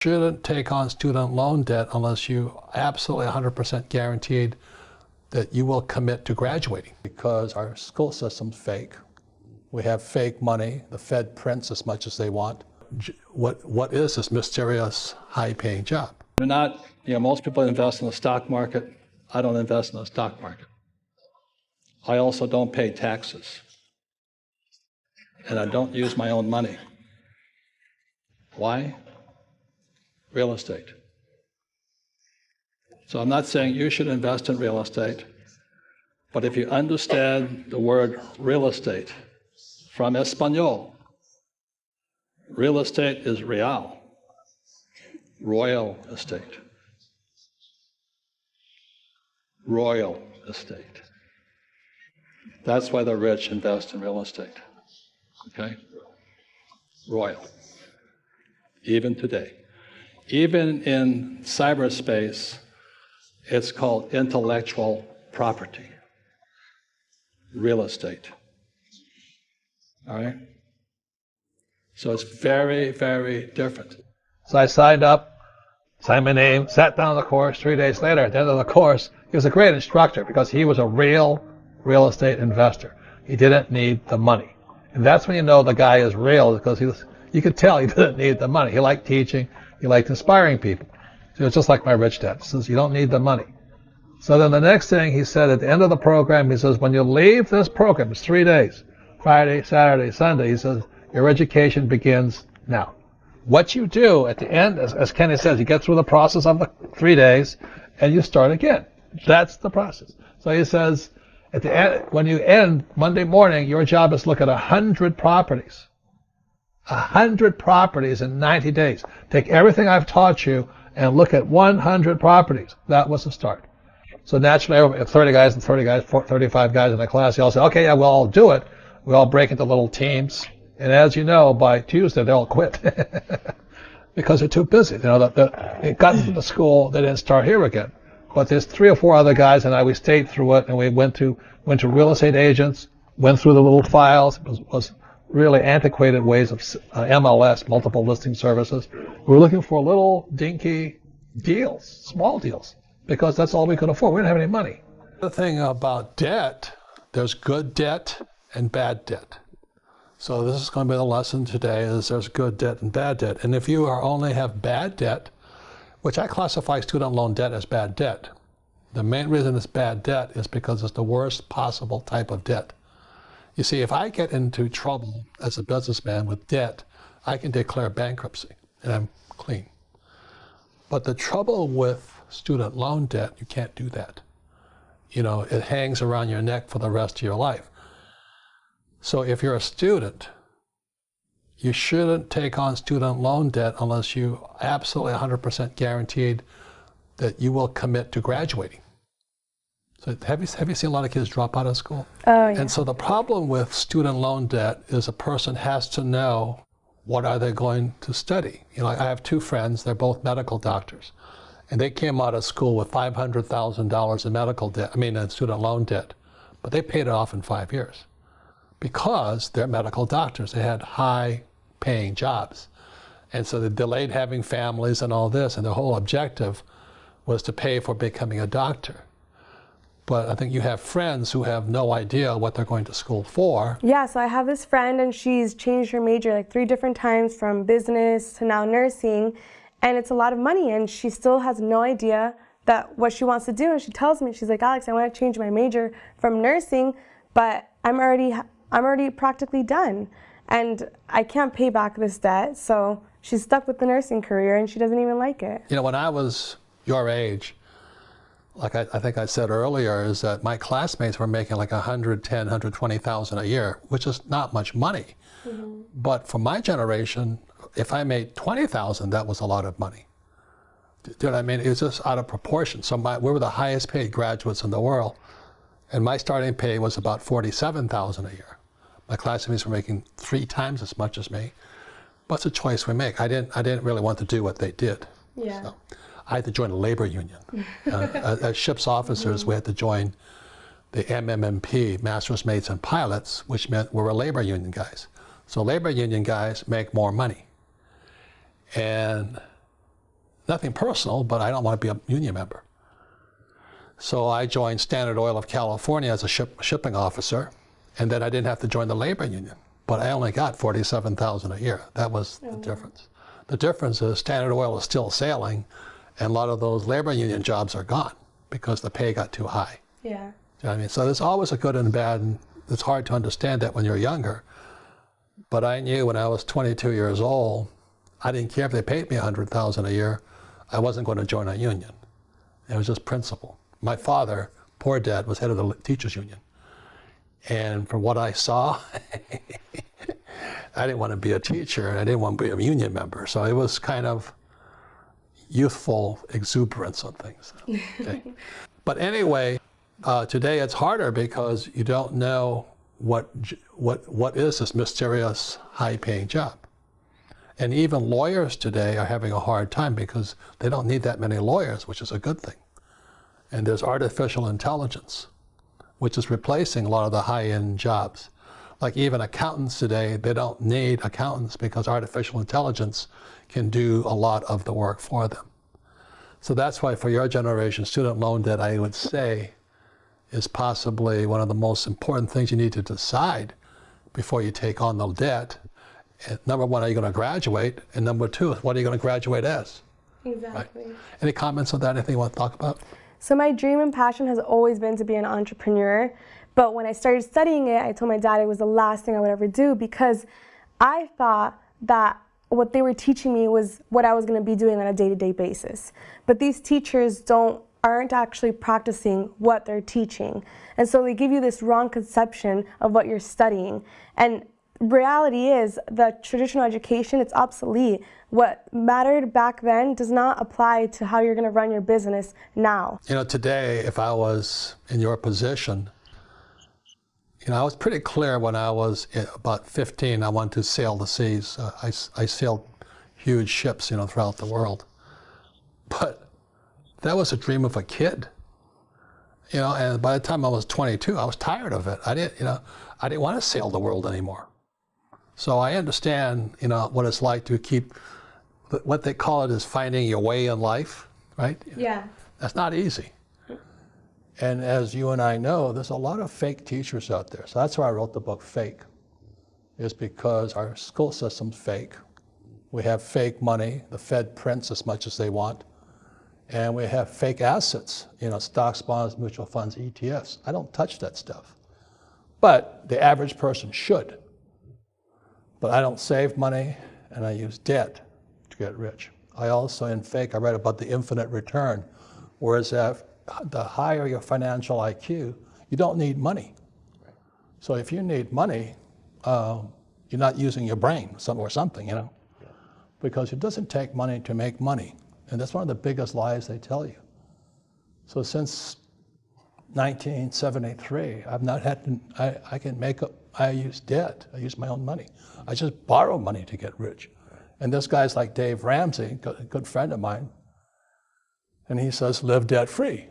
Shouldn't take on student loan debt unless you absolutely 100% guaranteed that you will commit to graduating, because our school system's fake. We have fake money. The Fed prints as much as they want. What is this mysterious high-paying job? They're not, most people invest in the stock market. I don't invest in the stock market. I also don't pay taxes. And I don't use my own money. Why? Real estate. So I'm not saying you should invest in real estate, but if you understand the word real estate from Espanol, real estate is real, royal estate. Royal estate. That's why the rich invest in real estate. Okay? Royal. Even today. Even in cyberspace, it's called intellectual property. Real estate. All right? So it's very, very different. So I signed up, signed my name, sat down on the course. 3 days later, at the end of the course, he was a great instructor because he was a real estate investor. He didn't need the money. And that's when you know the guy is real, because you could tell he didn't need the money. He liked teaching. He liked inspiring people. So it's just like my rich dad. He says, you don't need the money. So then the next thing he said at the end of the program, he says, when you leave this program, it's 3 days, Friday, Saturday, Sunday, he says, your education begins now. What you do at the end, as Kenny says, you get through the process of the 3 days and you start again. That's the process. So he says, at the end, when you end Monday morning, your job is to look at 100 properties. 100 properties in 90 days. Take everything I've taught you and look at 100 properties. That was the start. So naturally, 30 guys and 30 guys, 35 guys in the class, they all say, okay, yeah, we'll all do it. We all break into little teams. And as you know, by Tuesday, they all quit because they're too busy. They got into the school, they didn't start here again. But there's 3 or 4 other guys, and we stayed through it, and we went to real estate agents, went through the little files. It was really antiquated ways of MLS, multiple listing services. We were looking for little dinky deals, small deals, because that's all we could afford. We didn't have any money. The thing about debt, there's good debt and bad debt. So this is going to be the lesson today, is there's good debt and bad debt. And if you only have bad debt, which I classify student loan debt as bad debt, the main reason it's bad debt is because it's the worst possible type of debt. You see, if I get into trouble as a businessman with debt, I can declare bankruptcy and I'm clean. But the trouble with student loan debt, you can't do that. It hangs around your neck for the rest of your life. So if you're a student, you shouldn't take on student loan debt unless you absolutely 100% guaranteed that you will commit to graduating. So have you seen a lot of kids drop out of school? Oh, yeah. And so the problem with student loan debt is a person has to know what are they going to study. I have 2 friends, they're both medical doctors, and they came out of school with $500,000 in medical debt, in student loan debt, but they paid it off in 5 years because they're medical doctors. They had high-paying jobs, and so they delayed having families and all this, and the whole objective was to pay for becoming a doctor. But I think you have friends who have no idea what they're going to school for. Yeah, so I have this friend, and she's changed her major like 3 different times, from business to now nursing, and it's a lot of money, and she still has no idea what she wants to do. And she tells me, she's like, Alex, I want to change my major from nursing, but I'm already practically done, and I can't pay back this debt, so she's stuck with the nursing career, and she doesn't even like it. When I was your age, like I think I said earlier, is that my classmates were making like $110,000, $120,000 a year, which is not much money. Mm-hmm. But for my generation, if I made $20,000, that was a lot of money. Do you know what I mean? It was just out of proportion. So we were the highest paid graduates in the world, and my starting pay was about $47,000 a year. My classmates were making 3 times as much as me. But it's a choice we make. I didn't really want to do what they did. Yeah. So I had to join a labor union. As ship's officers, we had to join the MMMP, Masters, Mates, and Pilots, which meant we were labor union guys. So labor union guys make more money. And Nothing personal, but I don't want to be a union member. So I joined Standard Oil of California as a shipping officer, and then I didn't have to join the labor union. But I only got $47,000 a year. That was the difference. The difference is Standard Oil is still sailing, and a lot of those labor union jobs are gone because the pay got too high. Yeah. You know what I mean? So there's always a good and bad, and it's hard to understand that when you're younger. But I knew when I was 22 years old, I didn't care if they paid me $100,000 a year. I wasn't going to join a union. It was just principle. My father, poor dad, was head of the teachers union. And from what I saw, I didn't want to be a teacher, and I didn't want to be a union member. So it was kind of youthful exuberance on things. Okay? But anyway, today it's harder because you don't know what is this mysterious high-paying job. And even lawyers today are having a hard time because they don't need that many lawyers, which is a good thing. And there's artificial intelligence, which is replacing a lot of the high-end jobs. Like even accountants today, they don't need accountants because artificial intelligence can do a lot of the work for them. So that's why for your generation, student loan debt, I would say, is possibly one of the most important things you need to decide before you take on the debt. And number one, are you going to graduate? And number two, what are you going to graduate as? Exactly. Right? Any comments on that? Anything you want to talk about? So my dream and passion has always been to be an entrepreneur. But when I started studying it, I told my dad it was the last thing I would ever do because I thought that what they were teaching me was what I was going to be doing on a day-to-day basis. But these teachers aren't actually practicing what they're teaching. And so they give you this wrong conception of what you're studying. And reality is the traditional education, it's obsolete. What mattered back then does not apply to how you're going to run your business now. You know, today, if I was in your position, I was pretty clear when I was about 15, I wanted to sail the seas. I sailed huge ships, throughout the world. But that was a dream of a kid. And by the time I was 22, I was tired of it. I didn't want to sail the world anymore. So I understand, what it's like to keep, what they call it is finding your way in life, right? Yeah. That's not easy. And as you and I know, there's a lot of fake teachers out there. So that's why I wrote the book Fake, is because our school system's fake. We have fake money. The Fed prints as much as they want. And we have fake assets, stocks, bonds, mutual funds, ETFs. I don't touch that stuff. But the average person should. But I don't save money, and I use debt to get rich. I also, in Fake, I read about the infinite return, whereas the higher your financial IQ, you don't need money. So if you need money, you're not using your brain or something, because it doesn't take money to make money. And that's one of the biggest lies they tell you. So since 1973, I've not had to, I use debt. I use my own money. I just borrow money to get rich. And this guy's like Dave Ramsey, a good friend of mine, and he says, live debt free.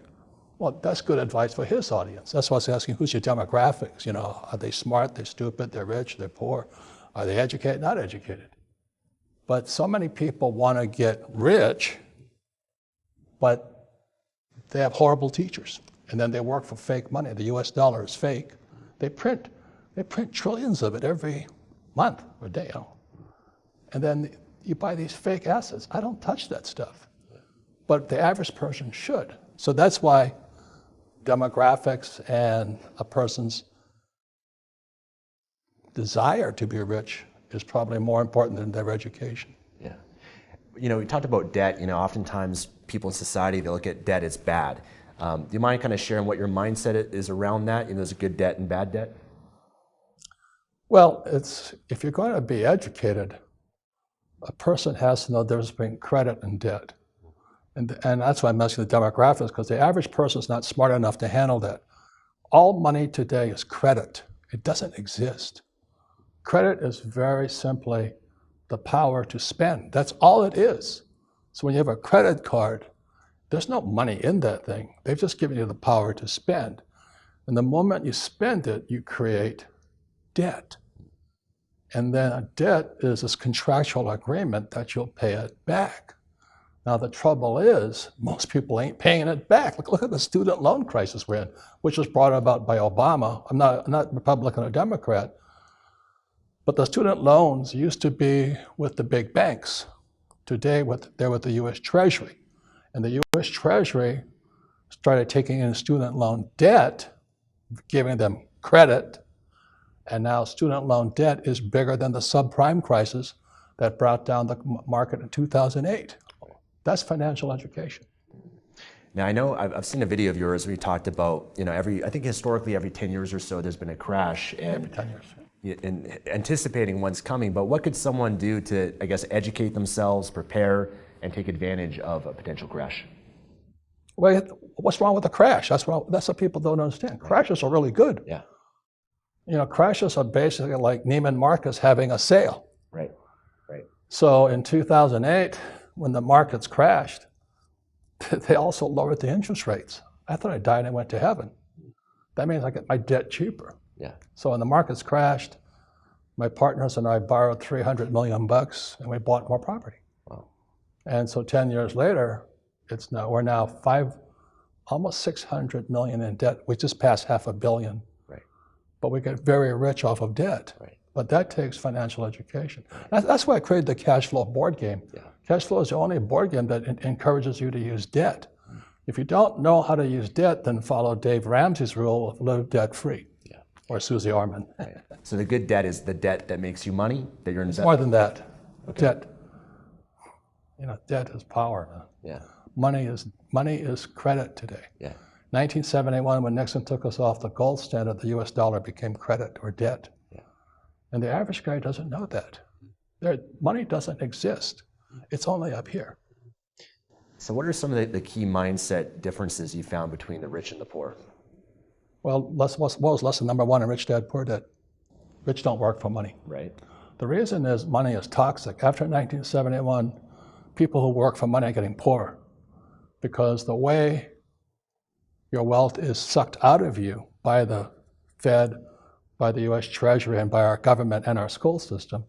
Well, that's good advice for his audience. That's why I was asking, who's your demographics? Are they smart, they're stupid, they're rich, they're poor? Are they educated, not educated? But so many people want to get rich, but they have horrible teachers. And then they work for fake money. The US dollar is fake. They print trillions of it every month or day. And then you buy these fake assets. I don't touch that stuff. But the average person should. So that's why demographics and a person's desire to be rich is probably more important than their education. Yeah. We talked about debt. Oftentimes people in society, they look at debt as bad. Do you mind kind of sharing what your mindset is around that? There's a good debt and bad debt? Well, if you're going to be educated, a person has to know the difference between credit and debt. And that's why I'm mentioning the demographics, because the average person is not smart enough to handle that. All money today is credit. It doesn't exist. Credit is very simply the power to spend. That's all it is. So when you have a credit card, there's no money in that thing. They've just given you the power to spend. And the moment you spend it, you create debt. And then a debt is this contractual agreement that you'll pay it back. Now, the trouble is, most people ain't paying it back. Look at the student loan crisis we're in, which was brought about by Obama. I'm not Republican or Democrat, but the student loans used to be with the big banks. Today, they're with the U.S. Treasury. And the U.S. Treasury started taking in student loan debt, giving them credit, and now student loan debt is bigger than the subprime crisis that brought down the market in 2008. That's financial education. Now, I know I've seen a video of yours where you talked about, I think historically every 10 years or so there's been a crash. Every 10 years. And anticipating what's coming, but what could someone do to, I guess, educate themselves, prepare, and take advantage of a potential crash? Well, what's wrong with a crash? That's what people don't understand. Crashes are really good. Yeah. Crashes are basically like Neiman Marcus having a sale. Right. So in 2008, when the markets crashed, they also lowered the interest rates. I thought I died and went to heaven. That means I get my debt cheaper. Yeah. So when the markets crashed, my partners and I borrowed $300 million and we bought more property. Wow. And so 10 years later, we're now almost 600 million in debt. We just passed $500 million. Right. But we get very rich off of debt. Right. But that takes financial education. That's why I created the cash flow board game. Yeah. Cash flow is the only board game that encourages you to use debt. If you don't know how to use debt, then follow Dave Ramsey's rule of live debt free. Yeah. Or Susie Orman. Right. So the good debt is the debt that makes you money, that you're investing. More than that. Okay. Debt. Debt is power. Yeah. Money is credit today. Yeah. 1971, when Nixon took us off the gold standard, the US dollar became credit or debt. Yeah. And the average guy doesn't know that. Money doesn't exist. It's only up here. So what are some of the key mindset differences you found between the rich and the poor? Well, what was lesson number one in Rich Dad, Poor Dad? Rich don't work for money. Right. The reason is money is toxic. After 1971, people who work for money are getting poorer because the way your wealth is sucked out of you by the Fed, by the US Treasury, and by our government and our school system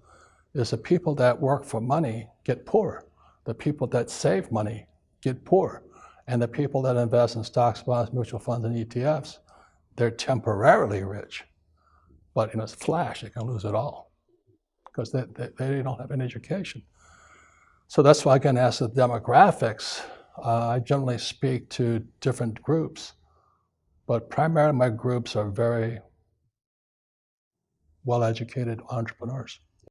is the people that work for money get poorer. The people that save money get poorer. And the people that invest in stocks, bonds, mutual funds, and ETFs, they're temporarily rich. But in a flash, they can lose it all because they don't have any education. So that's why I can ask the demographics. I generally speak to different groups, but primarily my groups are very well-educated entrepreneurs.